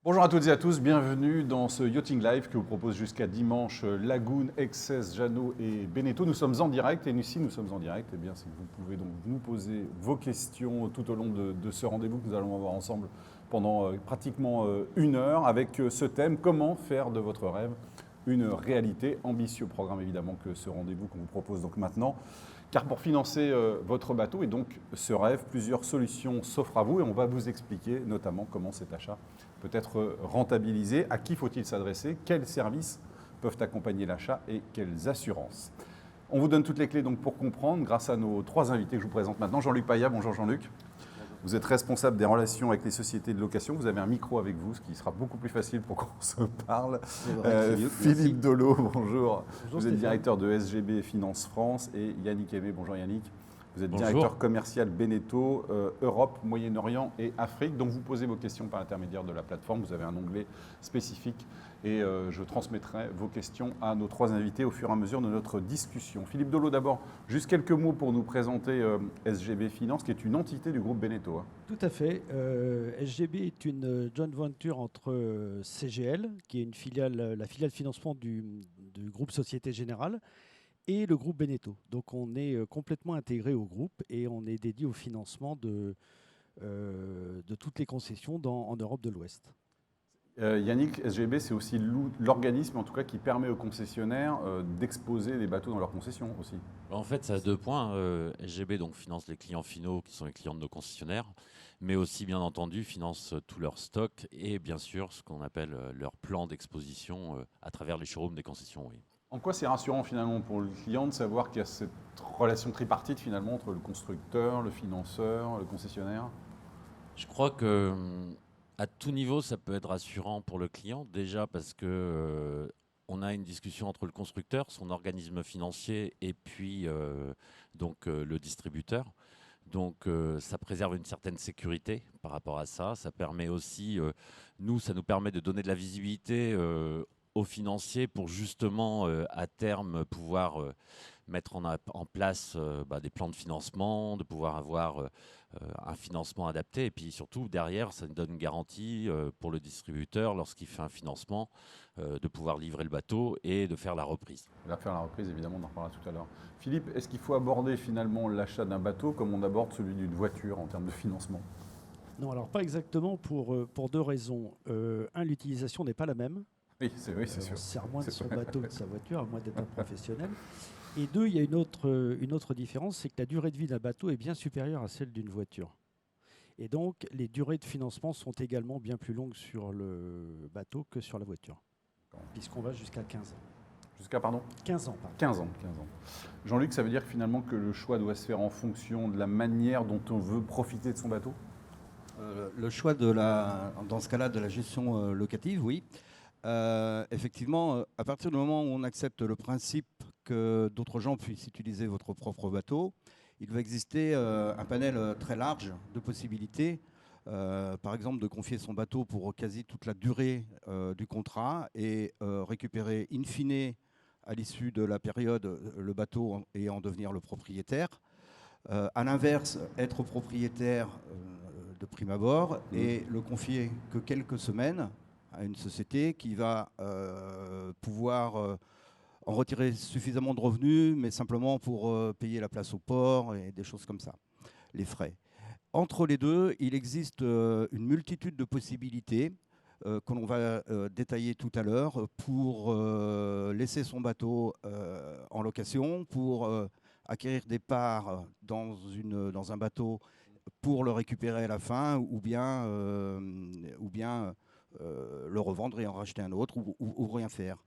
Bonjour à toutes et à tous, bienvenue dans ce Yachting Live que vous propose jusqu'à dimanche Lagoon, Excess, Jeannot et Beneteau. Nous sommes en direct et si nous sommes en direct, eh bien, c'est que vous pouvez donc nous poser vos questions tout au long de ce rendez-vous que nous allons avoir ensemble pendant pratiquement une heure avec ce thème: comment faire de votre rêve une réalité. Ambitieux programme évidemment que ce rendez-vous qu'on vous propose donc maintenant. Car pour financer votre bateau et donc ce rêve, plusieurs solutions s'offrent à vous et on va vous expliquer notamment comment cet achat peut être rentabilisé, à qui faut-il s'adresser, quels services peuvent accompagner l'achat et quelles assurances. On vous donne toutes les clés donc pour comprendre grâce à nos trois invités que je vous présente maintenant. Jean-Luc Paya, bonjour Jean-Luc. Vous êtes responsable des relations avec les sociétés de location. Vous avez un micro avec vous, ce qui sera beaucoup plus facile pour qu'on se parle. Philippe Dolo, bonjour. Bonjour Vous êtes Stéphane. directeur de SGB Finance France. Et Yannick Aimé, bonjour Yannick. Vous êtes Bonjour. directeur commercial Beneteau, Europe, Moyen-Orient et Afrique. Donc vous posez vos questions par l'intermédiaire de la plateforme. Vous avez un onglet spécifique et je transmettrai vos questions à nos trois invités au fur et à mesure de notre discussion. Philippe Dolo, d'abord, juste quelques mots pour nous présenter SGB Finance, qui est une entité du groupe Beneteau. Tout à fait. SGB est une joint venture entre CGL, qui est la filiale financement du groupe Société Générale, et le groupe Beneteau. Donc on est complètement intégré au groupe et on est dédié au financement de toutes les concessions en Europe de l'Ouest. Yannick, SGB, c'est aussi l'organisme en tout cas qui permet aux concessionnaires d'exposer des bateaux dans leurs concessions aussi. En fait, ça a deux points. SGB donc, finance les clients finaux qui sont les clients de nos concessionnaires, mais aussi, bien entendu, finance tout leur stock et bien sûr ce qu'on appelle leur plan d'exposition à travers les showrooms des concessions. Oui. En quoi c'est rassurant finalement pour le client de savoir qu'il y a cette relation tripartite finalement entre le constructeur, le financeur, le concessionnaire? Je crois que à tout niveau, ça peut être rassurant pour le client, déjà parce que on a une discussion entre le constructeur, son organisme financier et puis le distributeur. Donc ça préserve une certaine sécurité par rapport à ça. Ça permet aussi, ça nous permet de donner de la visibilité aux financiers pour justement à terme pouvoir mettre en place des plans de financement, de pouvoir avoir un financement adapté. Et puis surtout, derrière, ça nous donne une garantie pour le distributeur, lorsqu'il fait un financement, de pouvoir livrer le bateau et de faire la reprise. On va faire la reprise, évidemment, on en reparlera tout à l'heure. Philippe, est-ce qu'il faut aborder finalement l'achat d'un bateau comme on aborde celui d'une voiture en termes de financement? Non, alors pas exactement pour deux raisons. L'utilisation n'est pas la même. Oui, c'est sûr. On sert moins de son bateau que de sa voiture, à moins d'être un professionnel. Et deux, il y a une autre différence, c'est que la durée de vie d'un bateau est bien supérieure à celle d'une voiture. Et donc, les durées de financement sont également bien plus longues sur le bateau que sur la voiture, puisqu'on va jusqu'à 15 ans. Jusqu'à, pardon 15 ans, pardon. 15 ans. Jean-Luc, ça veut dire finalement que le choix doit se faire en fonction de la manière dont on veut profiter de son bateau? Le choix dans ce cas-là, de la gestion locative, oui. Effectivement, à partir du moment où on accepte le principe que d'autres gens puissent utiliser votre propre bateau, il va exister un panel très large de possibilités. Par exemple, de confier son bateau pour quasi toute la durée du contrat et récupérer in fine, à l'issue de la période, le bateau et en devenir le propriétaire. À l'inverse, être propriétaire de prime abord et le confier que quelques semaines à une société qui va pouvoir en retirer suffisamment de revenus, mais simplement pour payer la place au port et des choses comme ça, les frais. Entre les deux, il existe une multitude de possibilités que l'on va détailler tout à l'heure pour laisser son bateau en location, pour acquérir des parts dans un bateau pour le récupérer à la fin, ou bien le revendre et en racheter un autre, ou rien faire.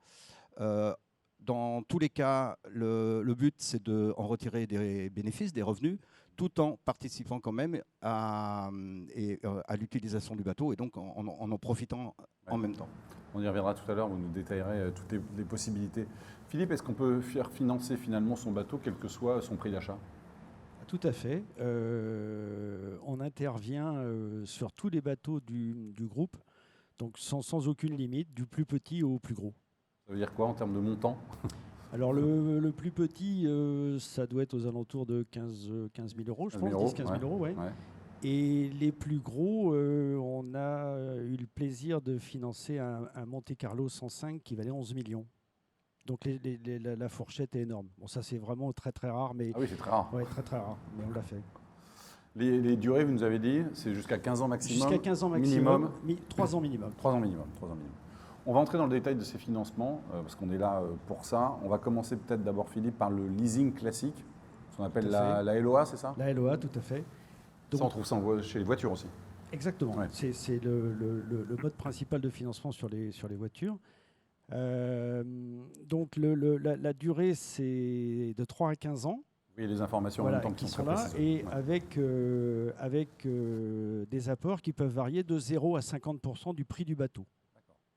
Dans tous les cas, le but, c'est d'en retirer des bénéfices, des revenus, tout en participant quand même à l'utilisation du bateau et donc en profitant en même temps. On y reviendra tout à l'heure, vous nous détaillerez toutes les possibilités. Philippe, est-ce qu'on peut faire financer finalement son bateau, quel que soit son prix d'achat? Tout à fait. On intervient sur tous les bateaux du groupe, donc sans aucune limite, du plus petit au plus gros. Ça veut dire quoi en termes de montant? Alors le plus petit, ça doit être aux alentours de 15 000 euros, je pense, 10-15 000 euros. Ouais. Et les plus gros, on a eu le plaisir de financer un Monte Carlo 105 qui valait 11 millions. Donc la fourchette est énorme. Bon, ça c'est vraiment très très rare, mais Ah oui, c'est très rare. ouais, très très rare, mais on l'a fait. Les durées, vous nous avez dit, c'est jusqu'à 15 ans maximum. Jusqu'à 15 ans maximum, Minimum. 3 ans minimum. 3 ans minimum. On va entrer dans le détail de ces financements, parce qu'on est là pour ça. On va commencer peut-être d'abord, Philippe, par le leasing classique, ce qu'on appelle Tout à la LOA, c'est ça? La LOA, tout à fait. Donc, Ça, on trouve ça chez les voitures aussi. exactement. Ouais. C'est le mode principal de financement sur les voitures. Donc la durée, c'est de 3 à 15 ans. Oui, les informations en Voilà, même temps qui qui sont très là, précises. et Ouais. avec des apports qui peuvent varier de 0 à 50% du prix du bateau.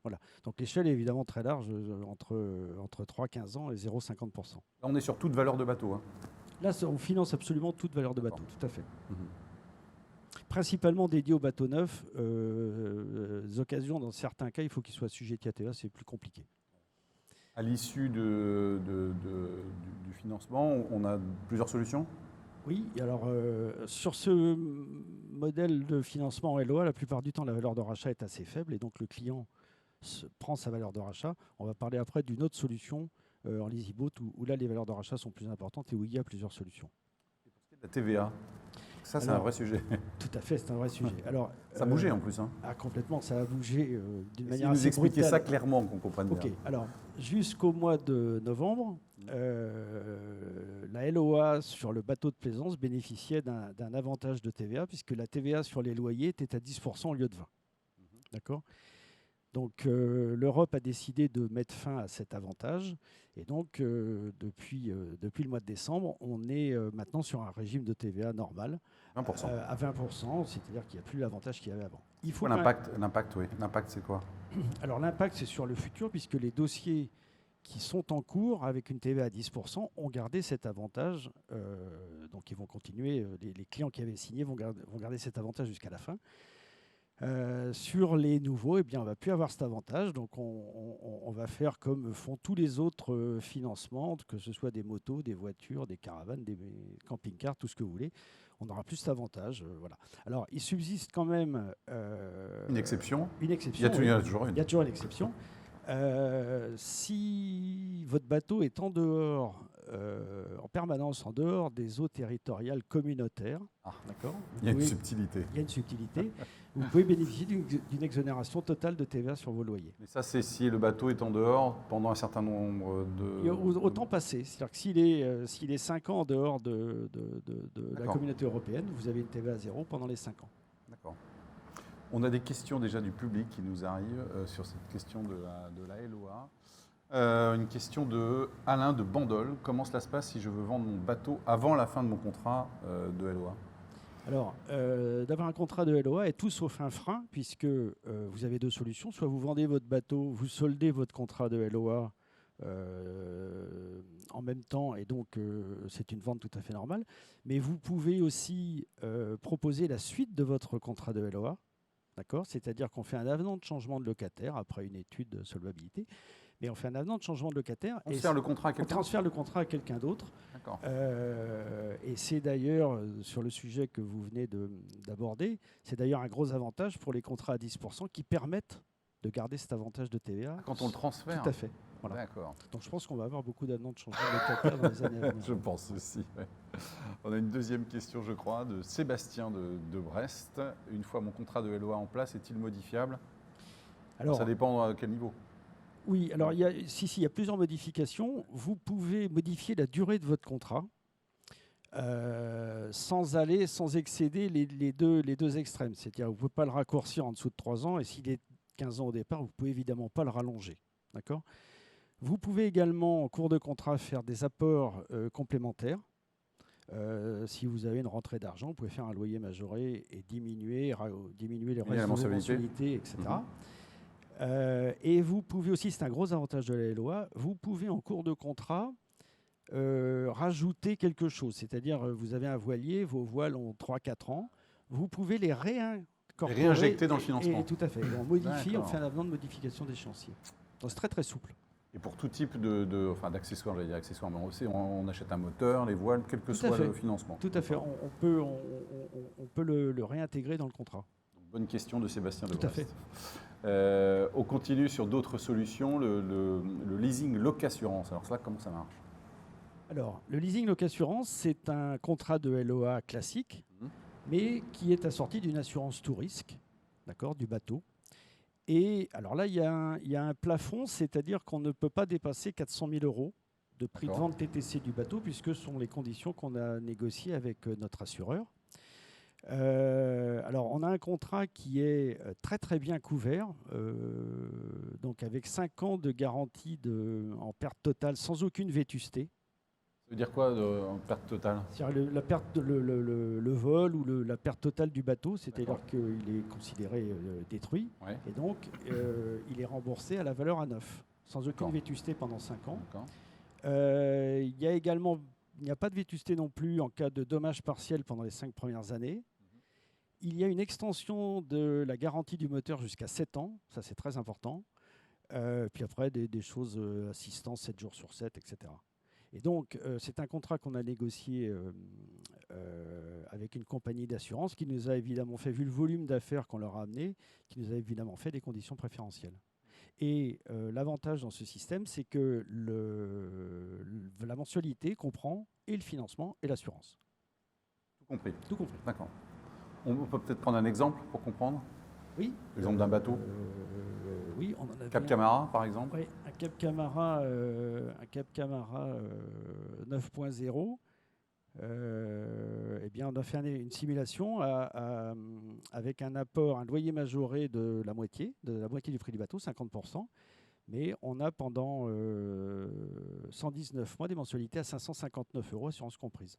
Voilà. Donc l'échelle est évidemment très large, entre 3 15 ans et 0,50%. Là, on est sur toute valeur de bateau. Hein. Là, on finance absolument toute valeur de bateau, tout à fait. Mhm. Principalement dédié aux bateaux neufs. Les occasions, dans certains cas, il faut qu'ils soient assujettis à TVA, c'est plus compliqué. À l'issue du financement, on a plusieurs solutions. Oui, et alors sur ce modèle de financement en LOA, la plupart du temps, la valeur de rachat est assez faible et donc le client prend sa valeur de rachat. On va parler après d'une autre solution en leasyboat où là, les valeurs de rachat sont plus importantes et où il y a plusieurs solutions. La TVA, ça c'est un Alors, vrai sujet. Tout à fait, c'est un vrai sujet. Alors, Ça a bougé en plus. Hein. Complètement, ça a bougé d'une Si manière vous assez nous expliquez brutale. ça clairement, qu'on comprenne Ok, bien. alors jusqu'au mois de novembre, la LOA sur le bateau de plaisance bénéficiait d'un avantage de TVA puisque la TVA sur les loyers était à 10% au lieu de 20%. D'accord ? Donc l'Europe a décidé de mettre fin à cet avantage et donc depuis le mois de décembre, on est maintenant sur un régime de TVA normal 20%. à 20%, c'est-à-dire qu'il n'y a plus l'avantage qu'il y avait avant. Il faut L'impact, oui. L'impact, c'est quoi? Alors l'impact, c'est sur le futur, puisque les dossiers qui sont en cours avec une TVA à 10% ont gardé cet avantage. Donc ils vont continuer, les clients qui avaient signé vont garder cet avantage jusqu'à la fin. Sur les nouveaux, eh bien, on ne va plus avoir cet avantage. Donc on va faire comme font tous les autres financements, que ce soit des motos, des voitures, des caravanes, des camping-cars, tout ce que vous voulez. On n'aura plus cet avantage. Voilà. Alors il subsiste quand même Une exception. une Il exception. y a toujours une. Il y a toujours une exception. Si votre bateau est en dehors, en permanence en dehors des eaux territoriales communautaires, d'accord, Il y a une subtilité. il y a une subtilité, vous pouvez bénéficier d'une exonération totale de TVA sur vos loyers. Mais ça, c'est si le bateau est en dehors pendant un certain nombre de... Au temps passé, c'est-à-dire que s'il est 5 ans en dehors de la D'accord. communauté européenne, vous avez une TVA à 0 pendant les 5 ans. D'accord. On a des questions déjà du public qui nous arrivent sur cette question de la LOA. Une question de Alain de Bandol. Comment cela se passe si je veux vendre mon bateau avant la fin de mon contrat de LOA? Alors, d'avoir un contrat de LOA est tout sauf un frein, puisque vous avez deux solutions. Soit vous vendez votre bateau, vous soldez votre contrat de LOA en même temps, et donc c'est une vente tout à fait normale. Mais vous pouvez aussi proposer la suite de votre contrat de LOA. D'accord ? C'est-à-dire qu'on fait un avenant de changement de locataire après une étude de solvabilité. Mais on fait un avenant de changement de locataire. On transfère le contrat à On quelqu'un? transfère le contrat à quelqu'un d'autre. D'accord. Et c'est d'ailleurs, sur le sujet que vous venez d'aborder, c'est d'ailleurs un gros avantage pour les contrats à 10% qui permettent de garder cet avantage de TVA. Quand on le transfère? Tout à fait. Voilà. D'accord. Donc je pense qu'on va avoir beaucoup d'avenants de changement de locataire dans les années à venir. Je pense aussi. Ouais. On a une deuxième question, je crois, de Sébastien de Brest. Une fois mon contrat de LOA en place, est-il modifiable? Alors, ça dépend à quel niveau. Oui, alors il y a plusieurs modifications. Vous pouvez modifier la durée de votre contrat sans excéder les deux extrêmes. C'est-à-dire que vous ne pouvez pas le raccourcir en dessous de 3 ans et s'il est 15 ans au départ, vous ne pouvez évidemment pas le rallonger. D'accord ? Vous pouvez également, en cours de contrat, faire des apports complémentaires. Si vous avez une rentrée d'argent, vous pouvez faire un loyer majoré et diminuer les restes de vos mensualités, etc. Et vous pouvez aussi, c'est un gros avantage de la LOA, vous pouvez en cours de contrat rajouter quelque chose. C'est-à-dire, vous avez un voilier, vos voiles ont 3-4 ans, vous pouvez les réinjecter dans le financement. Tout à fait. Et on modifie, on fait un avenant de modification d'échéancier. Donc c'est très très souple. Et pour tout type d'accessoires, j'allais dire accessoires, mais on achète un moteur, les voiles, quel que soit le financement. Tout à fait. On peut le réintégrer dans le contrat. Bonne question de Sébastien Tout à fait. On continue sur d'autres solutions, le leasing loc-assurance. Alors cela, comment ça marche? Alors, le leasing loc-assurance, c'est un contrat de LOA classique, mais qui est assorti d'une assurance tout risque, d'accord, du bateau. Et alors là, il y a un plafond, c'est-à-dire qu'on ne peut pas dépasser 400 000 € de prix de vente TTC du bateau, puisque ce sont les conditions qu'on a négociées avec notre assureur. Alors, on a un contrat qui est très très bien couvert, donc avec 5 ans de garantie en perte totale sans aucune vétusté. Ça veut dire quoi en perte totale? C'est-à-dire la perte, le vol ou la perte totale du bateau, c'est-à-dire qu'il est considéré détruit, et donc il est remboursé à la valeur à neuf, sans aucune vétusté pendant 5 ans. Il n'y a pas de vétusté non plus en cas de dommage partiel pendant les 5 premières années. Il y a une extension de la garantie du moteur jusqu'à 7 ans, ça c'est très important. Puis après, des choses, assistance 7 jours sur 7, etc. Et donc, c'est un contrat qu'on a négocié avec une compagnie d'assurance qui nous a évidemment fait, vu le volume d'affaires qu'on leur a amené, qui nous a évidemment fait des conditions préférentielles. Et l'avantage dans ce système, c'est que la mensualité comprend et le financement et l'assurance. Tout compris. Tout compris. D'accord. On peut peut-être prendre un exemple pour comprendre? Oui. L'exemple d'un bateau? Oui, on en avait Cap Camara, par exemple? Oui, un Cap Camara 9.0. Eh bien, on a fait une simulation avec un apport, un loyer majoré de la moitié du prix du bateau, 50%. Mais on a pendant 119 mois des mensualités à 559 €, assurance comprise.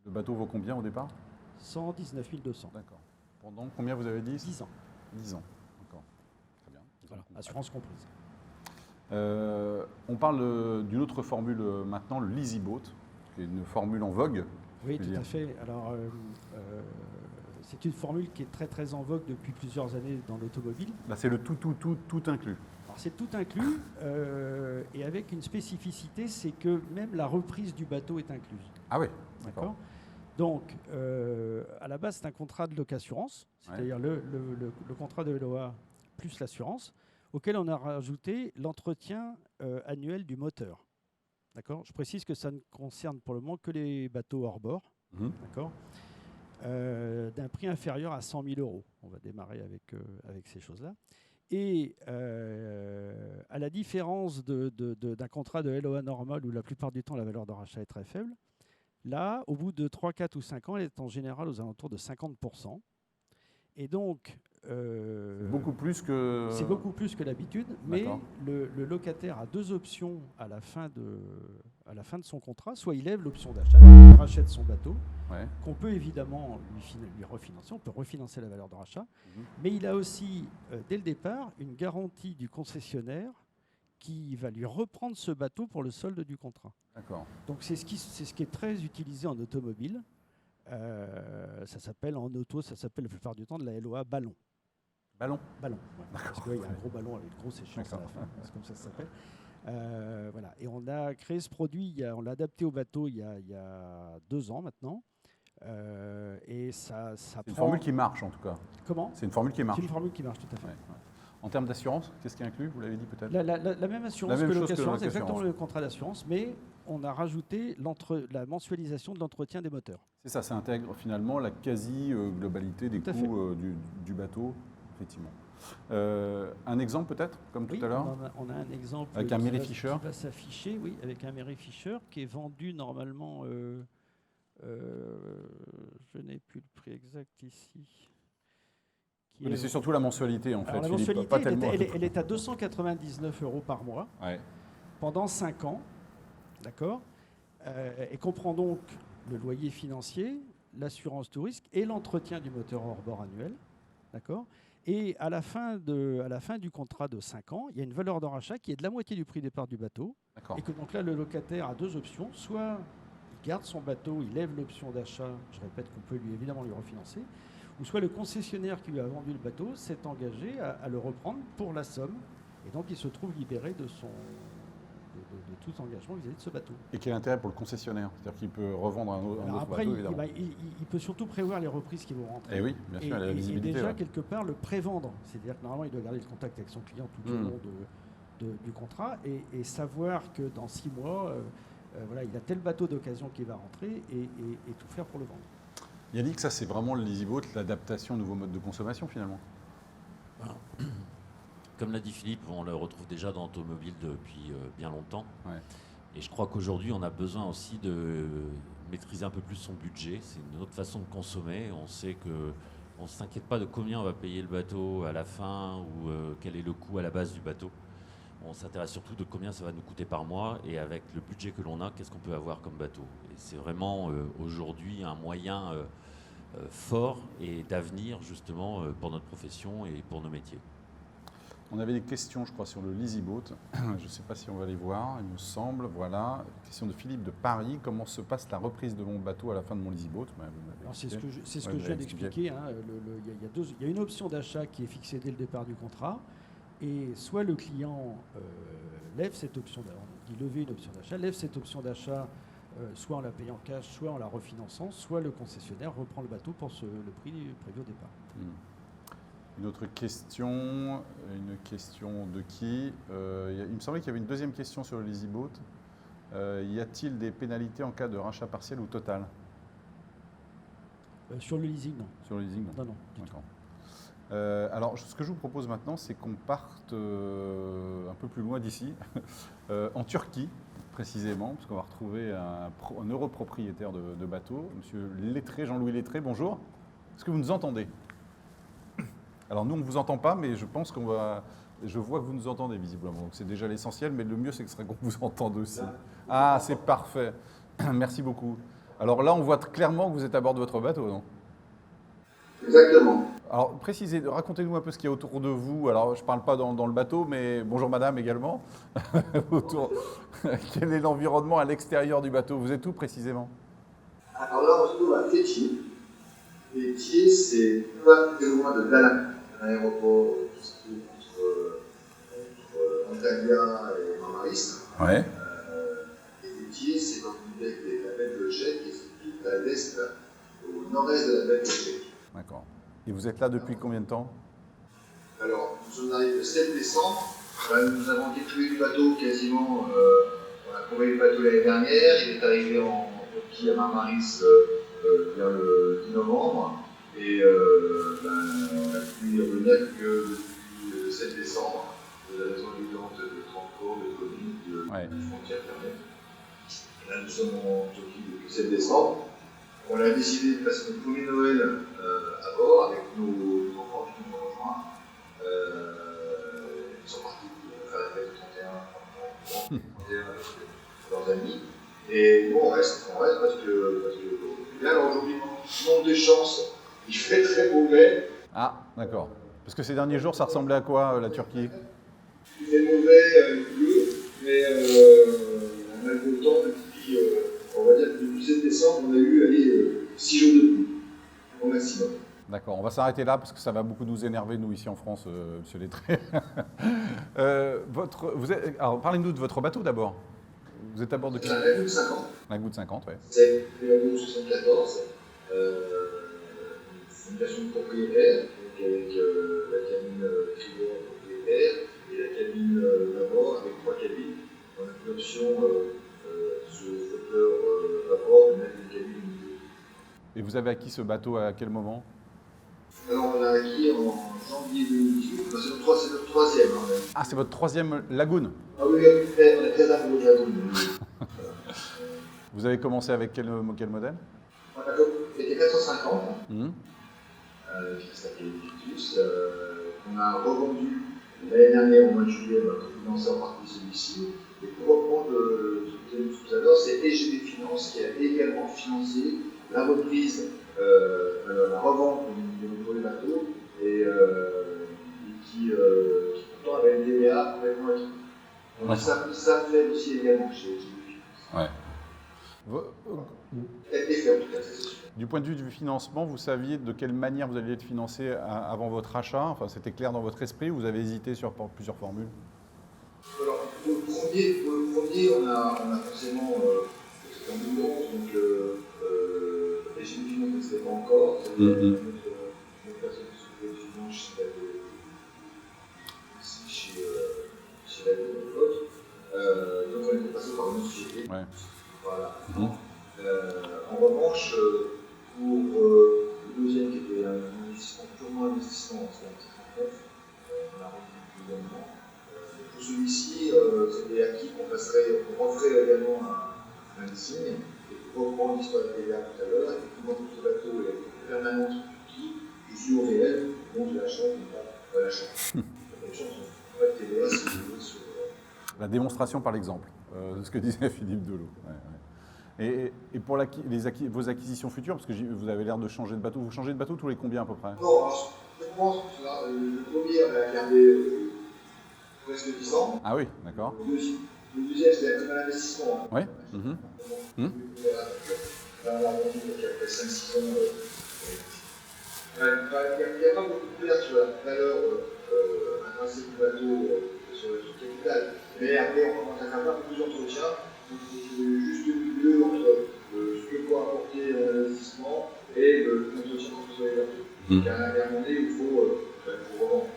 Le bateau vaut combien au départ? 119 200. D'accord. Pendant combien vous avez dit? 10 ans. 10 ans. D'accord. Très bien. Voilà, assurance comprise. On parle d'une autre formule maintenant, le Leasy Boat, qui est une formule en vogue. Oui, tout à fait. Alors, c'est une formule qui est très très en vogue depuis plusieurs années dans l'automobile. Là, c'est le tout inclus. Alors, c'est tout inclus, et avec une spécificité, c'est que même la reprise du bateau est incluse. Ah oui, d'accord. Donc, à la base, c'est un contrat de loc-assurance, c'est-à-dire le contrat de LOA plus l'assurance, auquel on a rajouté l'entretien annuel du moteur. D'accord. Je précise que ça ne concerne pour le moment que les bateaux hors bord, d'accord, d'un prix inférieur à 100 000 €. On va démarrer avec ces choses-là. Et à la différence d'un contrat de LOA normal où la plupart du temps la valeur de rachat est très faible, là, au bout de 3, 4 ou 5 ans, elle est en général aux alentours de 50%. Et donc... c'est beaucoup plus que... C'est beaucoup plus que d'habitude, mais le locataire a deux options à la fin de son contrat. Soit il lève l'option d'achat, il rachète son bateau, qu'on peut évidemment lui refinancer, on peut refinancer la valeur de rachat, mais il a aussi, dès le départ, une garantie du concessionnaire qui va lui reprendre ce bateau pour le solde du contrat. D'accord. Donc c'est ce qui est très utilisé en automobile. Ça s'appelle en auto, ça s'appelle la plupart du temps de la LOA ballon. Ballon. Ballon, ouais. Parce qu'il y a un gros ballon avec une grosse échéance à la fin, c'est comme ça s'appelle. Voilà. Et on a créé ce produit, on l'a adapté au bateau il y a 2 ans maintenant. Et ça c'est une formule qui marche en tout cas. Comment? C'est une formule qui marche. C'est une formule qui marche, tout à fait. En termes d'assurance, qu'est-ce qui est inclus? Vous l'avez dit peut-être? La même assurance que l'assurance, exactement le contrat d'assurance, mais on a rajouté la mensualisation de l'entretien des moteurs. C'est ça, ça intègre finalement la quasi-globalité des coûts du bateau, effectivement. Un exemple peut-être, comme tout à l'heure? On a un exemple avec un Mary Fisher qui va s'afficher, oui, avec un Mary Fisher qui est vendu normalement, je n'ai plus le prix exact ici. C'est surtout la mensualité en fait. La mensualité, elle est à 299 € par mois pendant 5 ans, d'accord, et comprend donc le loyer financier, l'assurance tout risque et l'entretien du moteur hors bord annuel, d'accord. Et à la fin du contrat de 5 ans, il y a une valeur de rachat qui est de la moitié du prix départ du bateau, et que donc là le locataire a 2 options, soit il garde son bateau, il lève l'option d'achat, je répète qu'on peut évidemment lui refinancer, ou soit le concessionnaire qui lui a vendu le bateau s'est engagé à le reprendre pour la somme, et donc il se trouve libéré de tout engagement vis-à-vis de ce bateau. Et quel intérêt pour le concessionnaire? C'est-à-dire qu'il peut revendre un autre Alors après, bateau, évidemment. il peut surtout prévoir les reprises qui vont rentrer. Et oui, bien sûr, il a la visibilité. Et déjà, ouais. quelque part, le prévendre. C'est-à-dire que normalement, il doit garder le contact avec son client tout au long du contrat et savoir que dans 6 mois, voilà, il a tel bateau d'occasion qui va rentrer et tout faire pour le vendre. Yannick, ça c'est vraiment le Leasyboat, l'adaptation au nouveau mode de consommation finalement. Comme l'a dit Philippe, on le retrouve déjà dans l'automobile depuis bien longtemps. Ouais. Et je crois qu'aujourd'hui, on a besoin aussi de maîtriser un peu plus son budget. C'est une autre façon de consommer. On sait qu'on ne s'inquiète pas de combien on va payer le bateau à la fin ou quel est le coût à la base du bateau. On s'intéresse surtout de combien ça va nous coûter par mois et avec le budget que l'on a, qu'est-ce qu'on peut avoir comme bateau. Et c'est vraiment aujourd'hui un moyen fort et d'avenir justement pour notre profession et pour nos métiers. On avait des questions, je crois, sur le Leasyboat. Je ne sais pas si on va les voir, il me semble. Voilà. Question de Philippe de Paris. Comment se passe la reprise de mon bateau à la fin de mon Leasyboat? C'est ce que je viens d'expliquer. Hein. Il y a une option d'achat qui est fixée dès le départ du contrat. Et soit le client lève cette option d'achat, on dit lever une option d'achat, lève cette option d'achat soit en la payant cash, soit en la refinançant, soit le concessionnaire reprend le bateau pour le prix prévu au départ. Une autre question, de qui il me semblait qu'il y avait une deuxième question sur le Leasyboat. Y a-t-il des pénalités en cas de rachat partiel ou total? Sur le leasing, non. Sur le leasing, non. Non. D'accord. Alors, ce que je vous propose maintenant, c'est qu'on parte un peu plus loin d'ici, en Turquie, précisément, parce qu'on va retrouver un heureux propriétaire de bateau, monsieur Lettré, Jean-Louis Lettré. Bonjour. Est-ce que vous nous entendez? Alors, nous, on ne vous entend pas, mais je pense qu'on va... Je vois que vous nous entendez, visiblement. Donc, c'est déjà l'essentiel, mais le mieux, c'est que ce serait qu'on vous entende aussi. Ah, c'est parfait. Merci beaucoup. Alors là, on voit clairement que vous êtes à bord de votre bateau, non? Exactement. Alors, racontez-nous un peu ce qu'il y a autour de vous. Alors, je ne parle pas dans le bateau, mais bonjour madame également. Quel est l'environnement à l'extérieur du bateau? Vous êtes où précisément? Alors là, on se trouve à Fétier. Fétier, c'est pas très loin de Dalin, un aéroport qui se trouve entre Antalya et Marmaris. Ouais. Et Fétier, c'est dans une baie qui est la baie de Chèque, et c'est tout à l'est, au nord-est de la baie de Chèque. D'accord. Et vous êtes là depuis combien de temps? Alors, nous sommes arrivés le 7 décembre. Nous avons détruit le bateau quasiment. On a trouvé le bateau l'année dernière. Il est arrivé en Turquie à Marmaris vers le 10 novembre. Et on a pu y revenir que depuis le 7 décembre, de la raison évidente de transport, de Covid, de frontières fermées. Et là, nous sommes en Turquie depuis le 7 décembre. On a décidé de passer notre premier Noël à bord avec nos enfants, tous nos conjoints. Ils sont partis pour faire la fête du 31 avec leurs amis. Et nous, on reste parce que là, aujourd'hui, nombre de chances, il fait très mauvais. Ah, d'accord. Parce que ces derniers jours, ça ressemblait à quoi, la Turquie? Il fait mauvais, bleu, mais on a eu le temps depuis, on va dire que depuis le 7 décembre, on a eu 6 jours de pluie, au maximum. D'accord, on va s'arrêter là parce que ça va beaucoup nous énerver, nous, ici en France, monsieur Lettré. Alors, parlez-nous de votre bateau d'abord. Vous êtes à bord de quel? La Goutte 50. La Goutte 50, oui. C'est la Goutte 74. C'est une version propriétaire, donc avec la cabine tribord propriétaire et la cabine d'abord avec 3 cabines. On a une option sur le flotteur à bord de mettre une cabine au milieu. Et vous avez acquis ce bateau à quel moment? Alors on l'a acquis en janvier 2018, c'est notre troisième. Ah, c'est votre troisième Lagoon? Ah oui, on est très amoureux de la Goutte. Vous avez commencé avec quel modèle? C'était 450. Qui s'appelait Victus, qu'on a revendu l'année dernière au mois de juillet, on a financé en partie celui-ci. Et pour reprendre ce que vous avez dit tout à l'heure, c'est EGB Finance qui a également financé la reprise, la revente de nos premiers bateaux et qui pourtant avait une DBA complètement acquis. Donc ça fait aussi également chez EGB Finance. Ouais. Elle est fait en tout cas, c'est sûr. Du point de vue du financement, vous saviez de quelle manière vous alliez être financé avant votre achat? Enfin, c'était clair dans votre esprit ou vous avez hésité sur plusieurs formules? Alors, pour le premier, on a forcément c'est en 2011, donc les génies n'existaient pas encore. Notre personne qui s'occupait du dimanche, chez la à l'époque. Donc on était passé par une autre société. Ouais. Voilà. En revanche, pour le deuxième qui était un investissement purement investissement, c'était un petit neuf, on a rendu le gouvernement. Pour celui-ci, c'était acquis qu'on referait également un leasing. Et pour reprendre l'histoire de TVA tout à l'heure, effectivement, tout ce bateau est permanent qui, je suis au réel, donc de la chambre, pas la chambre. La chambre, pas de TVA, c'est sur. La démonstration par l'exemple, de ce que disait Philippe Delot. Ouais, ouais. Et pour vos acquisitions futures, parce que vous avez l'air de changer de bateau, vous changez de bateau tous les combien à peu près? Non, alors, je pense que le premier, on l'a gardé presque 10 ans. Ah oui, d'accord. Le deuxième, c'était un investissement. Oui. Là, on l'a vendu après 5-6 ans. Il n'y a pas beaucoup de couverture. Tout à l'heure, un principe du bateau sur le capital. Mais après, on commence à faire pas plus d'entretien. Donc, il faut juste le milieu entre ce que peut apporter l'investissement et l'entretien sur les bateaux. Il y a un moment donné où il faut revendre.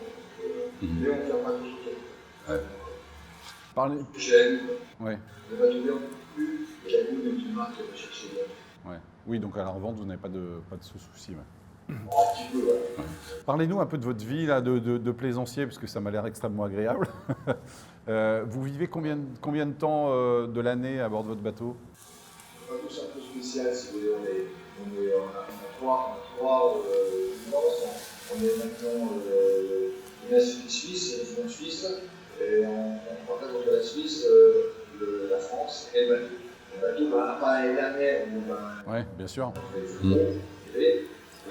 Mais on ne fait pas tout sur le Parlez. Chez la Lune. Ouais. Le bateau bien plus, et la Lune est une marque qui va chercher. Ouais. Oui, donc à la revente, vous n'avez pas de souci. Ouais. Un petit peu, ouais. Parlez-nous un peu de votre vie là, de plaisancier, parce que ça m'a l'air extrêmement agréable. Vous vivez combien de temps de l'année à bord de votre bateau? Le bateau, c'est un peu spécial, si vous voulez. On a trois résidences. On est maintenant une institut suisse, une résidence suisse, et on partage entre la Suisse, la France et le bateau. Le bateau, à part l'année dernière, Oui, bien sûr.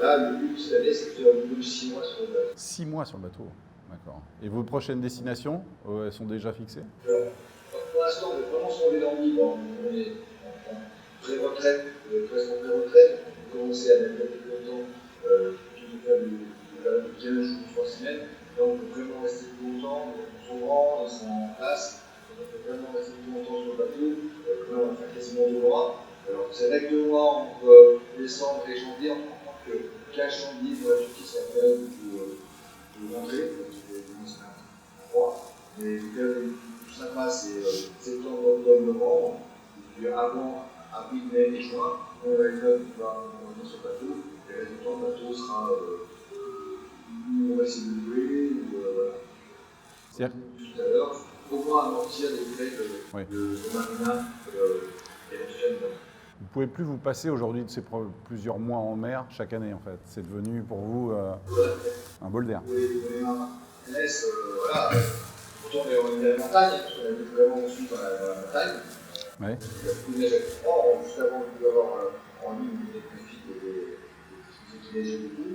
Là, le but de cette année, c'est de faire au minimum 6 mois sur le bateau. 6 mois sur le bateau, d'accord. Et vos prochaines destinations, elles sont déjà fixées? Pour l'instant, on est vraiment sur les envies. On est en pré-retraite, presque en pré-retraite. On a commencé à mettre depuis longtemps, plutôt faire de 15 jours, 3 semaines. Donc, on peut vraiment rester plus longtemps. Ils sont grands, ils sont en place. Donc, on peut vraiment rester plus longtemps sur le bateau. Là, on va faire quasiment 2 mois. Alors, c'est vrai que 2 mois entre décembre et janvier, on comprend que 15 janvier, pour la justice, c'est la période où rentrer, parce que c'est un froid. Mais la période plus sympa, c'est septembre, octobre, novembre. Et puis avant, avril, mai et juin, on va être dans ce bateau. Et le résultat, le bateau sera. On va essayer de louer, ou voilà. Tout à l'heure, au moins amortir les frais de marina et l'éventuellement. Vous ne pouvez plus vous passer aujourd'hui de ces plusieurs mois en mer chaque année, en fait. C'est devenu pour vous un bol d'air. Oui, voilà. Pourtant, on est à la montagne, parce qu'on habite vraiment au sud dans la montagne. Oui. Il y a beaucoup de neige à Clermont. Juste avant de avoir en ligne des petites qui neigeaient beaucoup.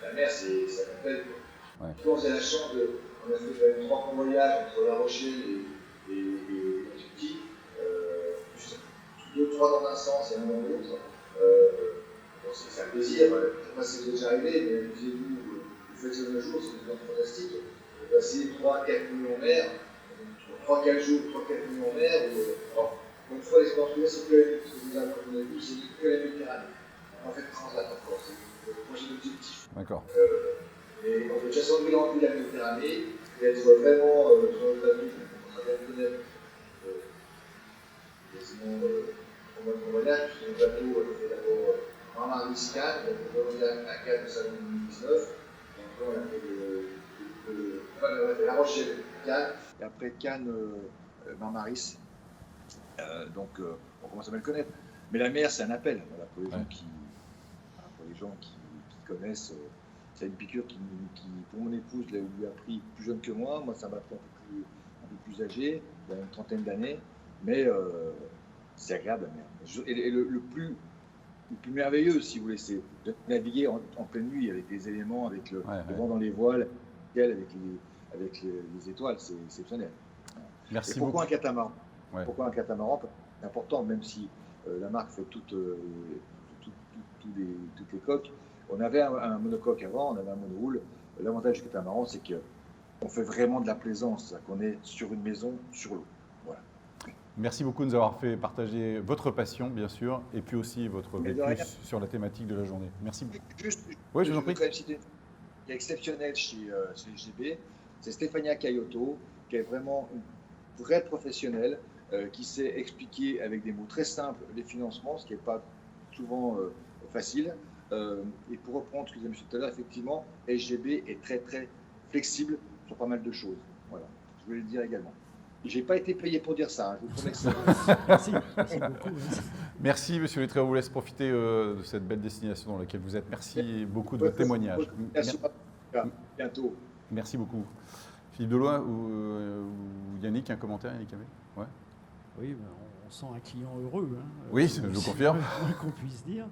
La mer, ça m'appelle. Ouais. On a la chance on a fait quand même 3 voyages entre La Rochelle et Tutti. 2-3 dans un sens et un dans l'autre. C'est un plaisir. Je ne sais pas si vous êtes déjà arrivé, mais vous faites ça un jour, c'est une chose fantastique. Vous passez 3-4 nuits en mer, 3-4 jours, 3-4 nuits en mer. Une fois, l'expérience que c'est que vous avez vu, c'est que la Méditerranée. En fait, transat encore. C'est le prochain objectif. D'accord. Et on peut déjà s'enlever de la Méditerranée et être vraiment sur le bateau. On va bien connaître quasiment on va dire que le bateau a fait d'abord Marmaris Cannes, donc on va à Cannes de 2019. Et après, on a fait La Rochelle, Cannes, et après Cannes, Marmaris. Donc on commence à mal connaître. Mais la mer, c'est un appel. Voilà, pour les gens qui connaissent. C'est une piqûre qui, pour mon épouse, lui a pris plus jeune que moi. Moi, ça m'a pris un peu plus âgé, il y a une trentaine d'années. Mais c'est agréable la mer. Et le plus merveilleux, si vous voulez, c'est de naviguer en pleine nuit avec des éléments, avec le vent dans les voiles, avec les étoiles, c'est exceptionnel. Merci beaucoup. Pourquoi un catamaran Pourquoi un catamaran? C'est important, même si la marque fait toutes les coques. On avait un monocoque avant, on avait un monohoule. L'avantage du catamaran, c'est que on fait vraiment de la plaisance, c'est-à-dire qu'on est sur une maison, sur l'eau. Voilà. Merci beaucoup de nous avoir fait partager votre passion, bien sûr, et puis aussi votre Mais de vécu rien. sur la thématique de la journée. Merci beaucoup. Juste, Oui, je vous en je prie. voudrais citer qui est exceptionnel chez SGB, c'est Stéphania Caillotto, qui est vraiment une vraie professionnelle, qui sait expliquer avec des mots très simples les financements, ce qui n'est pas souvent facile. Et pour reprendre ce que vous avez dit tout à l'heure, effectivement, SGB est très très flexible sur pas mal de choses. Voilà, je voulais le dire également. Je n'ai pas été payé pour dire ça, hein, je vous promets que c'est Merci beaucoup. Merci, Monsieur Lettré. On vous laisse profiter de cette belle destination dans laquelle vous êtes. Merci beaucoup de votre témoignage. À bientôt. Merci beaucoup. Philippe Deloy ou Yannick, un commentaire, Yannick Abbé? Ouais. Oui, ben, on sent un client heureux. Hein, Oui, je vous confirme. C'est le moins qu'on puisse dire.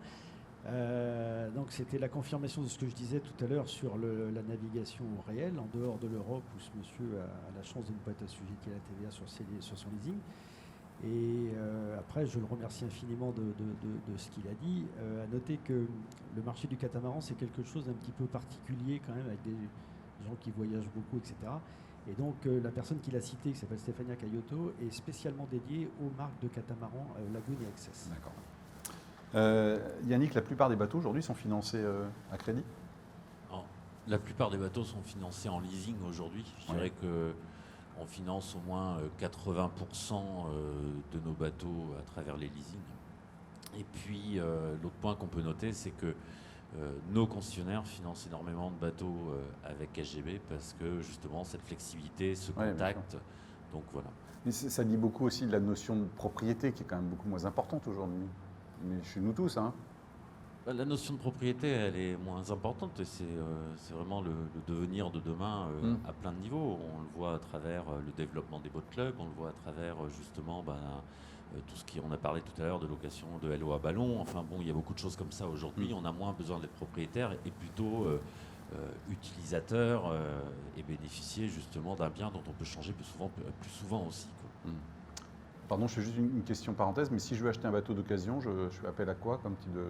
Donc c'était la confirmation de ce que je disais tout à l'heure sur la navigation au réel, en dehors de l'Europe, où ce monsieur a la chance de ne pas être assujetti à la TVA sur son leasing. Et après, je le remercie infiniment de ce qu'il a dit. À noter que le marché du catamaran, c'est quelque chose d'un petit peu particulier quand même, avec des gens qui voyagent beaucoup, etc. Et donc la personne qu'il a citée, qui s'appelle Stéphania Caillotto, est spécialement dédiée aux marques de catamaran Lagoon et Access. D'accord. Yannick, la plupart des bateaux aujourd'hui sont financés à crédit? Alors, la plupart des bateaux sont financés en leasing aujourd'hui. Je dirais que on finance au moins 80% de nos bateaux à travers les leasings. Et puis, l'autre point qu'on peut noter, c'est que nos concessionnaires financent énormément de bateaux avec SGB parce que justement, cette flexibilité, ce contact. Donc voilà. Mais ça dit beaucoup aussi de la notion de propriété qui est quand même beaucoup moins importante aujourd'hui. Mais chez nous tous, hein. La notion de propriété, elle est moins importante et c'est vraiment le devenir de demain à plein de niveaux. On le voit à travers le développement des boat clubs, on le voit à travers justement tout ce on a parlé tout à l'heure de location de LO à ballon. Enfin bon, il y a beaucoup de choses comme ça aujourd'hui. On a moins besoin d'être propriétaire et plutôt utilisateur et bénéficier justement d'un bien dont on peut changer plus souvent aussi, quoi. Pardon, je fais juste une question parenthèse, mais si je veux acheter un bateau d'occasion, je fais appel à quoi comme type de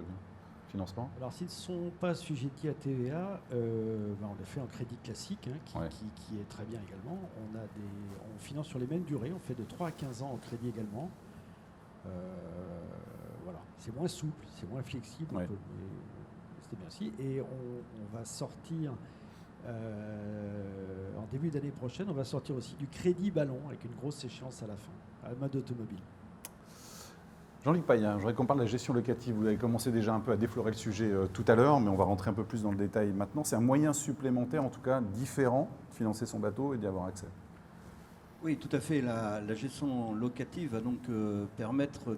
financement? Alors, s'ils ne sont pas assujettis à TVA, on le fait en crédit classique, hein, qui est très bien également. On finance sur les mêmes durées, on fait de 3 à 15 ans en crédit également. Voilà. C'est moins souple, c'est moins flexible, c'était bien aussi. Et on va sortir, en début d'année prochaine, on va sortir aussi du crédit ballon avec une grosse échéance à la fin, à la mode automobile. Jean-Luc Payen, je voudrais qu'on parle de la gestion locative. Vous avez commencé déjà un peu à déflorer le sujet tout à l'heure, mais on va rentrer un peu plus dans le détail maintenant. C'est un moyen supplémentaire, en tout cas différent, de financer son bateau et d'y avoir accès. Oui, tout à fait. La gestion locative va donc permettre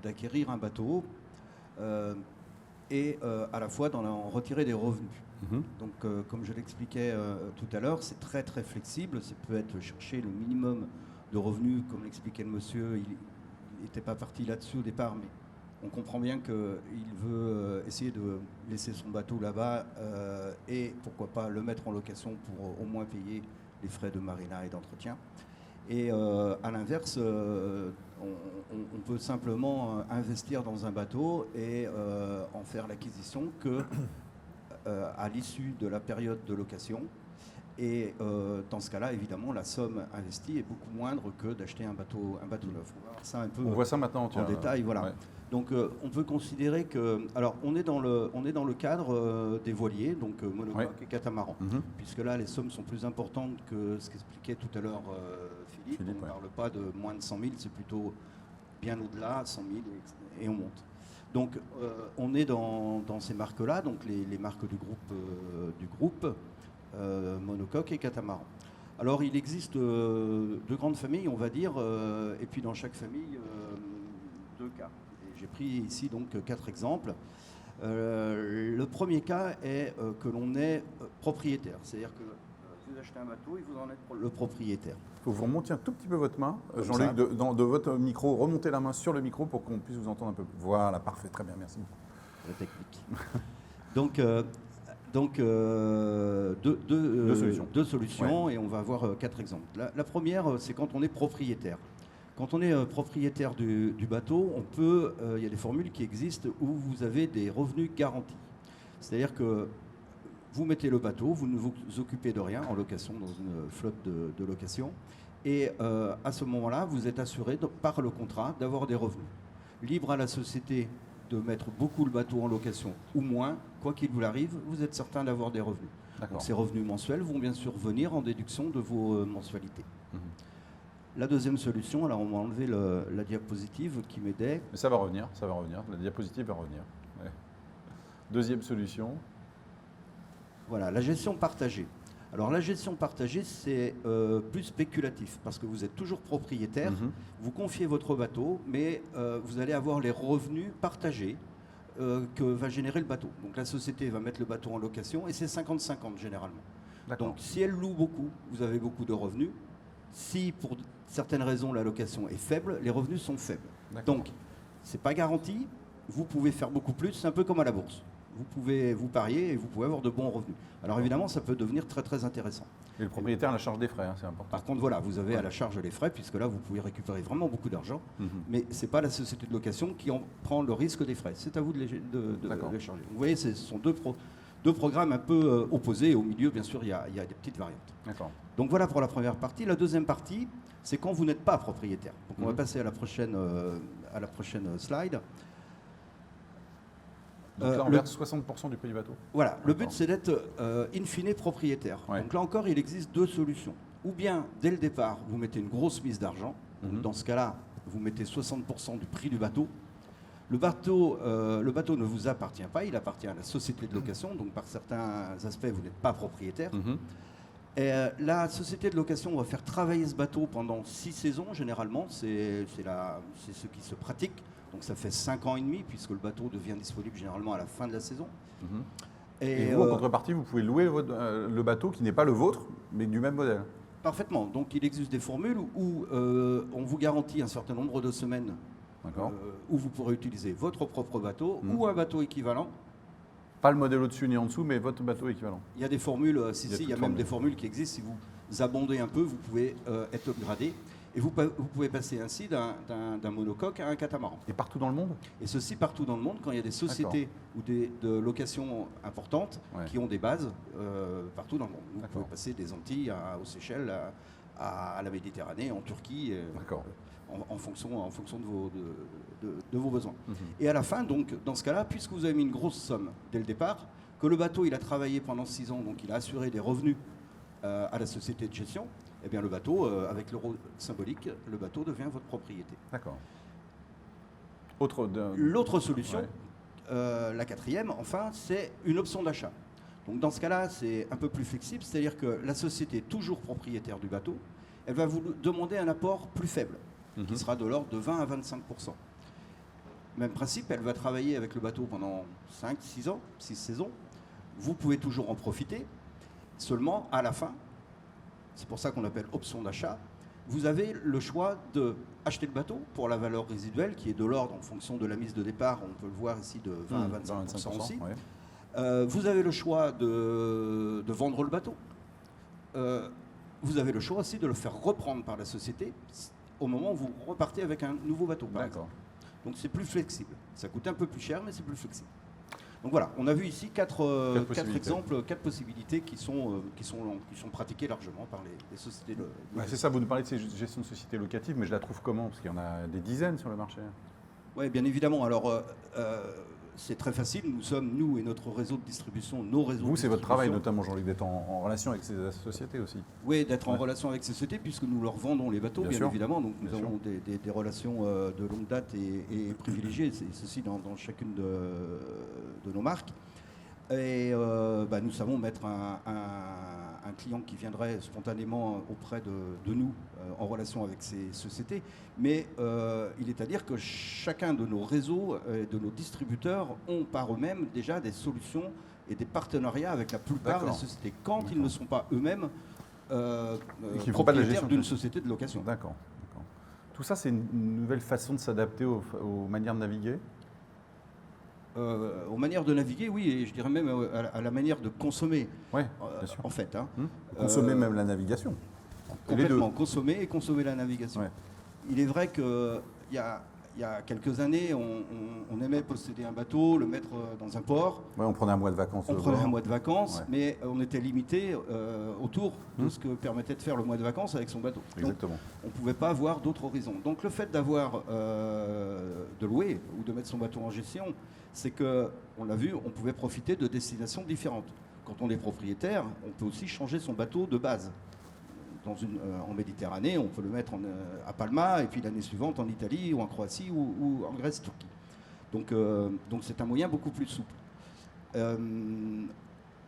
d'acquérir un bateau et à la fois d'en retirer des revenus. Donc, comme je l'expliquais tout à l'heure, c'est très très flexible. Ça peut être chercher le minimum de revenus, comme l'expliquait le monsieur. Il n'était pas parti là-dessus au départ, mais on comprend bien qu'il veut essayer de laisser son bateau là-bas et pourquoi pas le mettre en location pour au moins payer les frais de marina et d'entretien. Et à l'inverse, on peut simplement investir dans un bateau et en faire l'acquisition à l'issue de la période de location. Et dans ce cas-là, évidemment, la somme investie est beaucoup moindre que d'acheter un bateau neuf. On va voir ça un peu on voit ça maintenant en détail. Voilà. Ouais. Donc on peut considérer que... Alors on est dans le cadre des voiliers, donc monocoque et catamaran, puisque là les sommes sont plus importantes que ce qu'expliquait tout à l'heure Philippe. On ne parle pas de moins de 100 000, c'est plutôt bien au-delà, 100 000 et on monte. Donc on est dans ces marques-là, donc les marques du groupe monocoque et catamaran. Alors il existe deux grandes familles, on va dire, et puis dans chaque famille, deux cas. Et j'ai pris ici donc 4 exemples. Le premier cas est que l'on est propriétaire, c'est-à-dire que vous achetez un bateau et vous en êtes le propriétaire. Il faut que vous remontiez un tout petit peu votre main, Jean-Luc, de votre micro, remontez la main sur le micro pour qu'on puisse vous entendre un peu. Voilà, parfait, très bien, merci beaucoup. La technique. Donc, deux solutions et on va avoir 4 exemples. La première, c'est quand on est propriétaire. Quand on est propriétaire du bateau, il y a des formules qui existent où vous avez des revenus garantis. C'est-à-dire que Vous mettez le bateau, vous ne vous occupez de rien en location dans une flotte de location. Et à ce moment-là, vous êtes assuré par le contrat d'avoir des revenus. Libre à la société de mettre beaucoup le bateau en location ou moins, quoi qu'il vous arrive, vous êtes certain d'avoir des revenus. Donc ces revenus mensuels vont bien sûr venir en déduction de vos mensualités. La deuxième solution, alors on m'a enlevé la diapositive qui m'aidait. Mais ça va revenir, la diapositive va revenir. Ouais. Deuxième solution. Voilà, la gestion partagée. Alors la gestion partagée, c'est plus spéculatif parce que vous êtes toujours propriétaire, vous confiez votre bateau, mais vous allez avoir les revenus partagés que va générer le bateau. Donc la société va mettre le bateau en location et c'est 50-50 généralement. Donc si elle loue beaucoup, vous avez beaucoup de revenus. Si pour certaines raisons la location est faible, les revenus sont faibles. Donc ce n'est pas garanti, vous pouvez faire beaucoup plus, c'est un peu comme à la bourse. Vous pouvez vous parier et vous pouvez avoir de bons revenus. Alors évidemment, ça peut devenir très très intéressant. Et le propriétaire a la charge des frais, hein, c'est important. Par contre, voilà, vous avez à la charge les frais, puisque là, vous pouvez récupérer vraiment beaucoup d'argent. Mais ce n'est pas la société de location qui en prend le risque des frais. C'est à vous de les charger. Vous voyez, ce sont deux programmes un peu opposés. Au milieu, bien sûr, il y a des petites variantes. Donc voilà pour la première partie. La deuxième partie, c'est quand vous n'êtes pas propriétaire. Donc on va passer à la prochaine slide. Donc là, on verse 60% du prix du bateau. Voilà, le but c'est d'être in fine propriétaire. Donc là encore, il existe deux solutions. Ou bien, dès le départ, vous mettez une grosse mise d'argent. Dans ce cas-là, vous mettez 60% du prix du bateau. Le bateau ne vous appartient pas, il appartient à la société de location. Donc par certains aspects, vous n'êtes pas propriétaire. Et, la société de location va faire travailler ce bateau pendant 6 saisons, généralement. C'est ce qui se pratique. Donc ça fait 5 ans et demi, puisque le bateau devient disponible généralement à la fin de la saison. Et vous, en contrepartie, vous pouvez louer le bateau qui n'est pas le vôtre, mais du même modèle. Parfaitement. Donc il existe des formules où on vous garantit un certain nombre de semaines où vous pourrez utiliser votre propre bateau ou un bateau équivalent. Pas le modèle au-dessus ni en dessous, mais votre bateau équivalent. Il y a des formules, il y a même des formules qui existent. Si vous abondez un peu, vous pouvez être upgradé. Et vous pouvez passer ainsi d'un monocoque à un catamaran. Et partout dans le monde? Et ceci partout dans le monde, quand il y a des sociétés ou de locations importantes qui ont des bases partout dans le monde. Vous pouvez passer des Antilles aux Seychelles, à la Méditerranée, en Turquie, en fonction de vos besoins. Et à la fin, donc, dans ce cas-là, puisque vous avez mis une grosse somme dès le départ, que le bateau il a travaillé pendant 6 ans, donc il a assuré des revenus à la société de gestion, eh bien le bateau, avec l'euro symbolique, le bateau devient votre propriété. D'accord. L'autre solution, la quatrième, enfin, c'est une option d'achat. Donc dans ce cas-là, c'est un peu plus flexible, c'est-à-dire que la société, toujours propriétaire du bateau, elle va vous demander un apport plus faible, qui sera de l'ordre de 20 à 25%. Même principe, elle va travailler avec le bateau pendant 5-6 ans, 6 saisons. Vous pouvez toujours en profiter, seulement à la fin, c'est pour ça qu'on appelle option d'achat, vous avez le choix d'acheter le bateau pour la valeur résiduelle qui est de l'ordre en fonction de la mise de départ, on peut le voir ici, de 20 à 25% aussi. Vous avez le choix de vendre le bateau. Vous avez le choix aussi de le faire reprendre par la société au moment où vous repartez avec un nouveau bateau. D'accord. Donc c'est plus flexible. Ça coûte un peu plus cher, mais c'est plus flexible. Donc voilà, on a vu ici 4 exemples, 4 possibilités qui sont pratiquées largement par les sociétés de c'est ça, vous nous parlez de ces gestions de sociétés locatives, mais je la trouve comment? Parce qu'il y en a des dizaines sur le marché. Oui, bien évidemment. Alors, c'est très facile. Nous sommes, nous et notre réseau de distribution, nos réseaux. Vous, c'est votre travail, notamment, Jean-Luc, d'être en relation avec ces sociétés aussi. Oui, d'être en relation avec ces sociétés, puisque nous leur vendons les bateaux, bien évidemment. Donc, nous avons des relations de longue date et privilégiées, ceci dans chacune de nos marques. Et nous savons mettre un client qui viendrait spontanément auprès de nous en relation avec ces sociétés. Mais il est à dire que chacun de nos réseaux et de nos distributeurs ont par eux-mêmes déjà des solutions et des partenariats avec la plupart des sociétés, quand ils ne sont pas eux-mêmes propriétaires d'une société de location. D'accord. Tout ça, c'est une nouvelle façon de s'adapter aux manières de naviguer? Aux manières de naviguer, oui, et je dirais même à la manière de consommer. Oui, bien sûr. En fait. Consommer même la navigation. Complètement, consommer et consommer la navigation. Ouais. Il est vrai qu'il y a il y a quelques années, on aimait posséder un bateau, le mettre dans un port. Ouais, on prenait un mois de vacances. On prenait un mois de vacances, Ouais. mais on était limité autour de ce que permettait de faire le mois de vacances avec son bateau. Donc, Exactement. on ne pouvait pas avoir d'autres horizons. Donc le fait d'avoir, de louer ou de mettre son bateau en gestion, c'est que, on l'a vu, on pouvait profiter de destinations différentes. Quand on est propriétaire, on peut aussi changer son bateau de base. En Méditerranée, on peut le mettre à Palma, et puis l'année suivante en Italie, ou en Croatie, ou en Grèce, Turquie. Donc c'est un moyen beaucoup plus souple.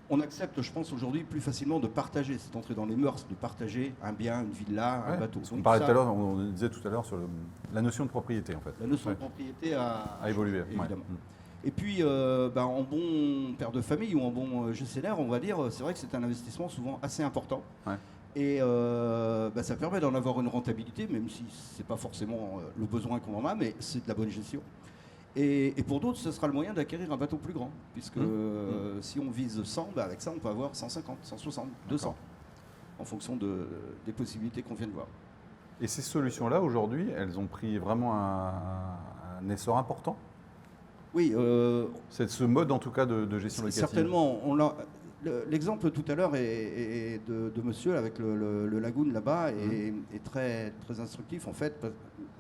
On accepte, je pense, aujourd'hui plus facilement de partager, c'est entrer dans les mœurs, de partager un bien, une villa, un Ouais, bateau. On Donc parlait ça, tout à l'heure, on disait tout à l'heure sur la notion de propriété en fait. la notion Ouais. de propriété a évolué. Ouais. évidemment. Et puis, en bon père de famille ou en bon gestionnaire, on va dire, c'est vrai que c'est un investissement souvent assez important. Ouais. Et ça permet d'en avoir une rentabilité, même si ce n'est pas forcément le besoin qu'on en a, mais c'est de la bonne gestion. Et pour d'autres, ce sera le moyen d'acquérir un bateau plus grand, puisque si on vise 100, avec ça, on peut avoir 150, 160, 200, en fonction des possibilités qu'on vient de voir. Et ces solutions-là, aujourd'hui, elles ont pris vraiment un essor important. Oui, C'est ce mode, en tout cas, de gestion locative. certainement. L'exemple tout à l'heure est de monsieur avec le lagoon là-bas est très, très instructif en fait,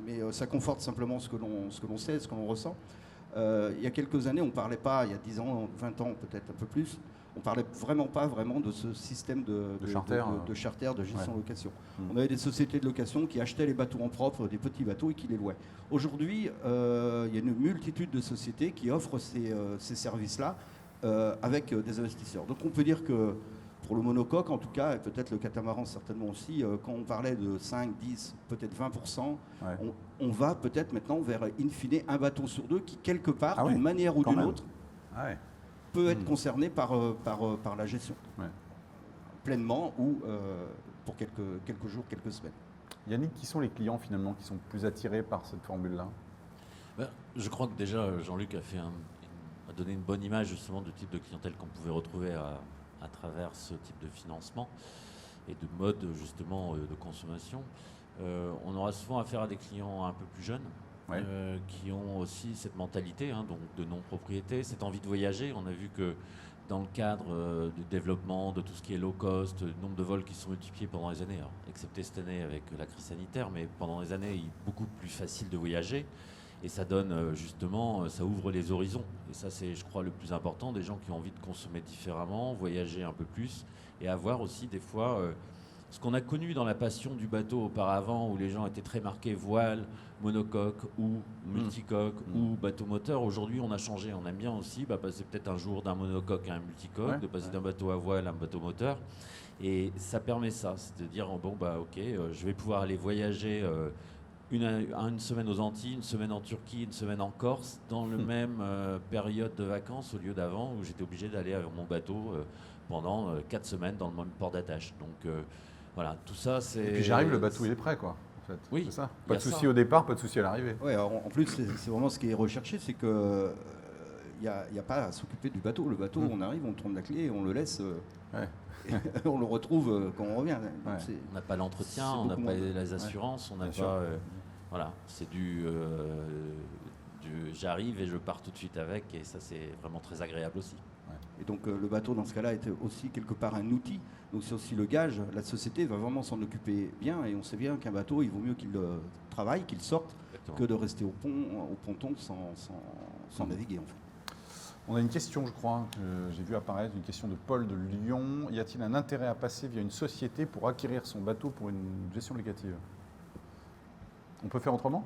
mais ça conforte simplement ce que l'on sait, ce que l'on ressent. Il y a quelques années, on ne parlait pas, il y a 10 ans, 20 ans peut-être un peu plus, on ne parlait vraiment pas de ce système de charter, de gestion-location. On avait des sociétés de location qui achetaient les bateaux en propre, des petits bateaux, et qui les louaient. Aujourd'hui, il y a une multitude de sociétés qui offrent ces services-là avec des investisseurs. Donc on peut dire que pour le monocoque, en tout cas, et peut-être le catamaran certainement aussi, quand on parlait de 5, 10, peut-être 20%, on va peut-être maintenant vers, in fine, un bateau sur deux qui, quelque part, d'une manière ou d'une autre, peut être concerné par la gestion. Ouais. Pleinement ou pour quelques jours, quelques semaines. Yannick, qui sont les clients finalement qui sont plus attirés par cette formule-là? Je crois que déjà Jean-Luc a donné une bonne image justement du type de clientèle qu'on pouvait retrouver à travers ce type de financement et de mode justement de consommation. On aura souvent affaire à des clients un peu plus jeunes qui ont aussi cette mentalité donc de non-propriété, cette envie de voyager. On a vu que dans le cadre du développement de tout ce qui est low cost, le nombre de vols qui sont multipliés pendant les années, alors, excepté cette année avec la crise sanitaire, mais pendant les années, il est beaucoup plus facile de voyager. Et ça donne justement, ça ouvre les horizons. Et ça, c'est, je crois, le plus important, des gens qui ont envie de consommer différemment, voyager un peu plus, et avoir aussi des fois ce qu'on a connu dans la passion du bateau auparavant, où les gens étaient très marqués voile, monocoque ou multicoque ou bateau moteur. Aujourd'hui, on a changé. On aime bien aussi passer peut-être un jour d'un monocoque à un multicoque, de passer d'un bateau à voile à un bateau moteur. Et ça permet ça, c'est de dire, je vais pouvoir aller voyager une semaine aux Antilles, une semaine en Turquie, une semaine en Corse, dans le même période de vacances, au lieu d'avant où j'étais obligé d'aller avec mon bateau pendant 4 semaines dans le même port d'attache. Donc voilà, tout ça c'est... Et puis j'arrive, le bateau il est prêt quoi. En fait. Oui, c'est ça. Pas de souci au départ, pas de souci à l'arrivée. Ouais, en plus c'est vraiment ce qui est recherché, c'est que il n'y a pas à s'occuper du bateau. Le bateau, on arrive, on tourne la clé, on le laisse, on le retrouve quand on revient. Donc, on n'a pas l'entretien, on n'a pas les assurances, on n'a pas... voilà, c'est du j'arrive et je pars tout de suite avec, et ça c'est vraiment très agréable aussi. Et donc le bateau dans ce cas-là était aussi quelque part un outil, donc c'est aussi le gage, la société va vraiment s'en occuper bien, et on sait bien qu'un bateau il vaut mieux qu'il travaille, qu'il sorte, que de rester au ponton sans naviguer en fait. On a une question, je crois, que j'ai vu apparaître, une question de Paul de Lyon. Y a-t-il un intérêt à passer via une société pour acquérir son bateau pour une gestion locative? On peut faire autrement?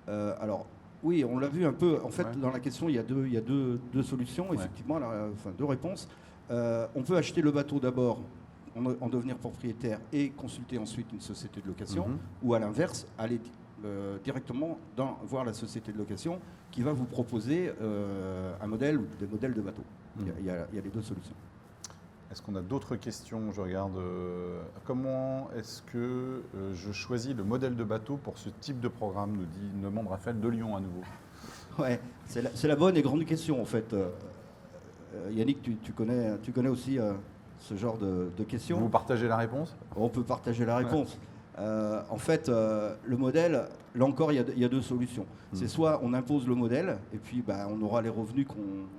Alors, oui, on l'a vu un peu. En fait, dans la question, il y a deux solutions, effectivement, deux réponses. On peut acheter le bateau d'abord, en devenir propriétaire et consulter ensuite une société de location, ou à l'inverse, aller directement voir la société de location qui va vous proposer un modèle ou des modèles de bateau. Il y a les deux solutions. Est-ce qu'on a d'autres questions? Je regarde. Comment est-ce que je choisis le modèle de bateau pour ce type de programme, nous demande Raphaël de Lyon à nouveau. Ouais, c'est la bonne et grande question en fait. Yannick, tu connais aussi ce genre de questions. Vous partagez la réponse? On peut partager la réponse. En fait, le modèle, là encore, il y a deux solutions. C'est soit on impose le modèle, et puis on aura les revenus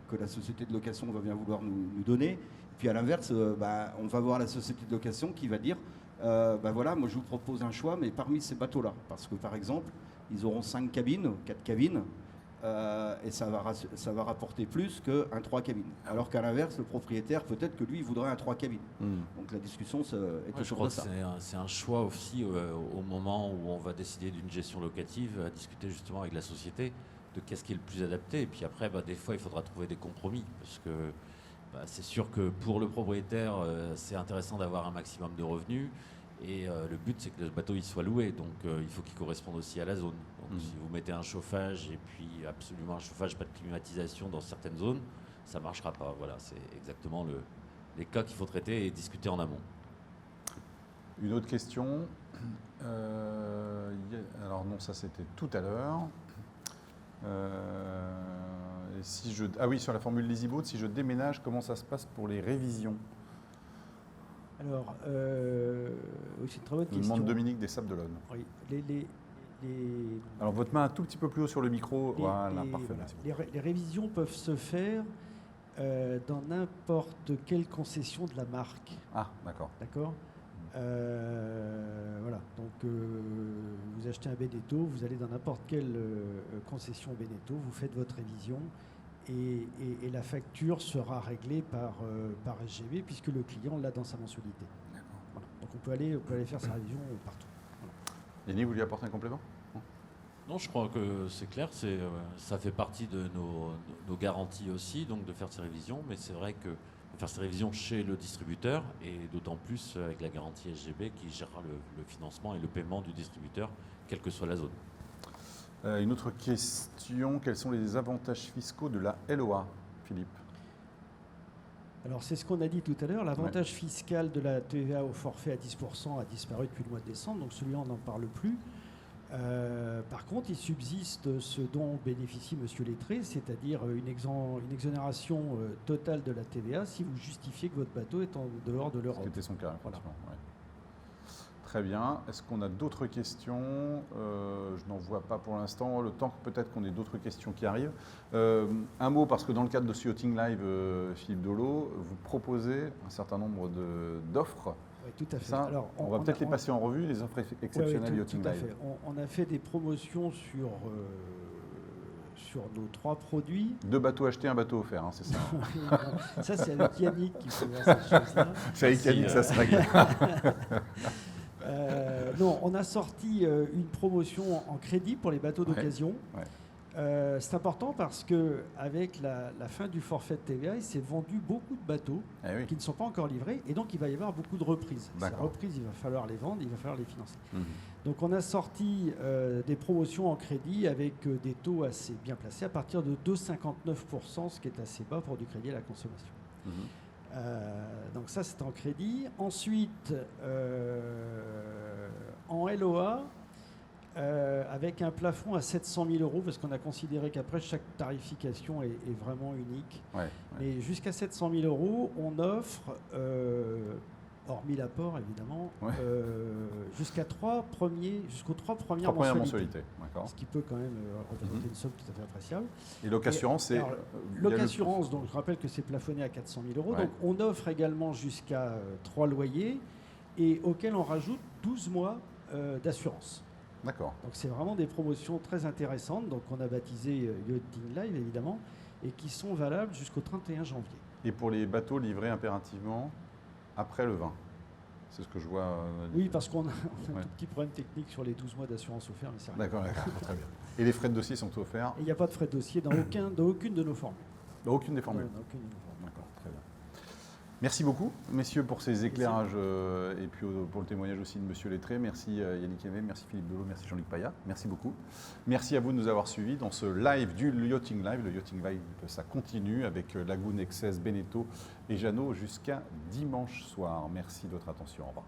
que la société de location va bien vouloir nous donner. Et puis à l'inverse, on va voir la société de location qui va dire, voilà, moi je vous propose un choix, mais parmi ces bateaux-là. Parce que par exemple, ils auront 5 cabines, 4 cabines, et ça va rapporter plus qu'un 3 cabines. Alors qu'à l'inverse, le propriétaire, peut-être que lui, il voudrait un 3 cabines. Donc la discussion est Je autour crois de que ça. c'est un choix aussi au moment où on va décider d'une gestion locative, à discuter justement avec la société de qu'est-ce qui est le plus adapté. Et puis après, des fois, il faudra trouver des compromis. Parce que c'est sûr que pour le propriétaire, c'est intéressant d'avoir un maximum de revenus. Et le but, c'est que le bateau il soit loué. Donc il faut qu'il corresponde aussi à la zone. Donc si vous mettez un chauffage et puis absolument un chauffage, pas de climatisation dans certaines zones, ça ne marchera pas. Voilà, c'est exactement les cas qu'il faut traiter et discuter en amont. Une autre question. Alors non, ça c'était tout à l'heure. Ah oui, sur la formule Leasyboat, si je déménage, comment ça se passe pour les révisions? Alors, oui, c'est une très bonne Nous question. demande Dominique des Sables d'Olonne. Oui, Alors votre main un tout petit peu plus haut sur le micro. Voilà, parfait. Merci beaucoup. les révisions peuvent se faire dans n'importe quelle concession de la marque. Ah, d'accord. D'accord. Voilà. Donc, vous achetez un Beneteau, vous allez dans n'importe quelle concession Beneteau, vous faites votre révision et la facture sera réglée par SGB puisque le client l'a dans sa mensualité. Voilà. Donc, on peut aller faire sa révision partout. Voilà. Yannick, vous lui apportez un complément? Non, je crois que c'est clair, ça fait partie de nos garanties aussi, donc de faire ces révisions, mais c'est vrai que de faire ces révisions chez le distributeur, et d'autant plus avec la garantie SGB qui gérera le financement et le paiement du distributeur, quelle que soit la zone. Une autre question, quels sont les avantages fiscaux de la LOA, Philippe? Alors, c'est ce qu'on a dit tout à l'heure. L'avantage fiscal de la TVA au forfait à 10% a disparu depuis le mois de décembre, donc celui-là, on n'en parle plus. Par contre, il subsiste ce dont bénéficie Monsieur Lettré, c'est-à-dire une exonération totale de la TVA si vous justifiez que votre bateau est en dehors de l'Europe. C'était son cas, Voilà. ouais. Très bien. Est-ce qu'on a d'autres questions? Je n'en vois pas pour l'instant. Le temps que peut-être qu'on ait d'autres questions qui arrivent. Un mot, parce que dans le cadre de ce Yachting Live, Philippe Dolo, vous proposez un certain nombre d'offres. Oui, tout à fait. Ça, Alors, on va peut-être les passer en revue, les offres exceptionnelles Yachting tout à Live. fait. On a fait des promotions sur nos 3 produits. 2 bateaux achetés, un bateau offert, hein, c'est ça? Ça, c'est avec Yannick qui faut voir cette chose-là. C'est avec Yannick, ça se règle. Non, on a sorti une promotion en crédit pour les bateaux d'occasion. Ouais. C'est important parce que avec la fin du forfait de TVA, il s'est vendu beaucoup de bateaux Eh oui. qui ne sont pas encore livrés et donc il va y avoir beaucoup de reprises. Ces D'accord. reprises, il va falloir les vendre, il va falloir les financer. Mhm. Donc on a sorti des promotions en crédit avec des taux assez bien placés à partir de 2,59%, ce qui est assez bas pour du crédit à la consommation. Mhm. Donc ça, c'est en crédit. Ensuite, en LOA, avec un plafond à 700 000 €, parce qu'on a considéré qu'après, chaque tarification est vraiment unique. Ouais. Mais jusqu'à 700 000 €, on offre, hormis l'apport évidemment, Ouais. jusqu'aux 3 premières 3 premières mensualités. mensualités. D'accord. Ce qui peut quand même représenter une somme tout à fait appréciable. Et l'assurance, c'est. Alors, il y a L'assurance, donc je rappelle que c'est plafonné à 400 000 €. Ouais. Donc on offre également jusqu'à 3 loyers et auquel on rajoute 12 mois d'assurance. D'accord. Donc c'est vraiment des promotions très intéressantes. Donc on a baptisé Yachting Live évidemment et qui sont valables jusqu'au 31 janvier. Et pour les bateaux livrés impérativement après le 20. C'est ce que je vois. Oui, parce qu'on a un Ouais. tout petit problème technique sur les 12 mois d'assurance offerts, mais c'est rien. D'accord, très bien. Et les frais de dossier sont offerts Et il n'y a pas de frais de dossier dans aucune de nos formules. dans aucune des formules. Dans aucune de nos formules. D'accord, très bien. Merci beaucoup, messieurs, pour ces éclairages et puis pour le témoignage aussi de Monsieur Lettré. Merci Yannick Hévé, merci Philippe Dolo, merci Jean-Luc Payat. Merci beaucoup. Merci à vous de nous avoir suivis dans ce live du Yachting Live. Le Yachting Live, ça continue avec Lagoon, Excess, Beneteau et Jeannot jusqu'à dimanche soir. Merci de votre attention. Au revoir.